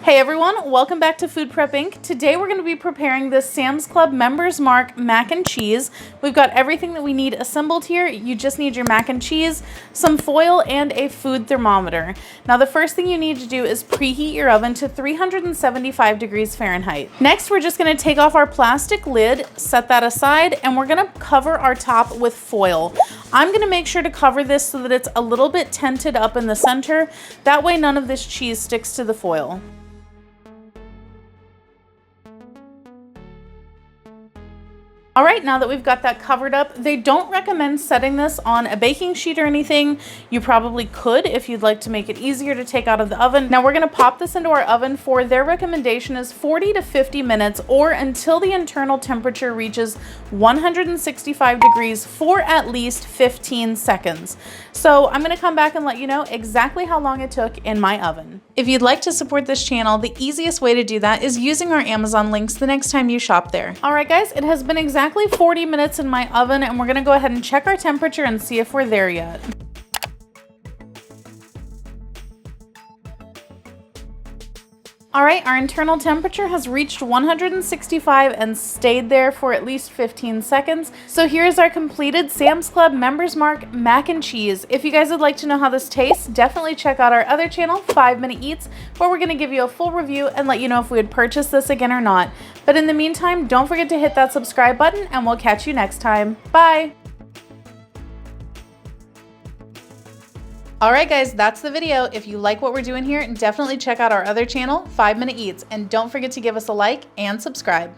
Hey everyone, welcome back to Food Prep Inc. Today we're going to be preparing this Sam's Club Members Mark mac and cheese. We've got everything that we need assembled here. You just need your mac and cheese, some foil, and a food thermometer. Now the first thing you need to do is preheat your oven to 375 degrees Fahrenheit. Next, we're just going to take off our plastic lid, set that aside, and we're going to cover our top with foil. I'm going to make sure to cover this so that it's a little bit tented up in the center. That way none of this cheese sticks to the foil. All right, now that we've got that covered up, they don't recommend setting this on a baking sheet or anything. You probably could if you'd like to make it easier to take out of the oven. Now we're gonna pop this into our oven for their recommendation is 40 to 50 minutes or until the internal temperature reaches 165 degrees for at least 15 seconds. So I'm gonna come back and let you know exactly how long it took in my oven. If you'd like to support this channel, the easiest way to do that is using our Amazon links the next time you shop there. All right guys, it has been exactly 40 minutes in my oven and we're gonna go ahead and check our temperature and see if we're there yet. All right, our internal temperature has reached 165 and stayed there for at least 15 seconds. So here's our completed Sam's Club Members Mark mac and cheese. If you guys would like to know how this tastes, definitely check out our other channel, 5 Minute Eats, where we're gonna give you a full review and let you know if we would purchase this again or not. But in the meantime, don't forget to hit that subscribe button and we'll catch you next time. Bye. All right guys, that's the video. If you like what we're doing here, definitely check out our other channel, 5 Minute Eats, and don't forget to give us a like and subscribe.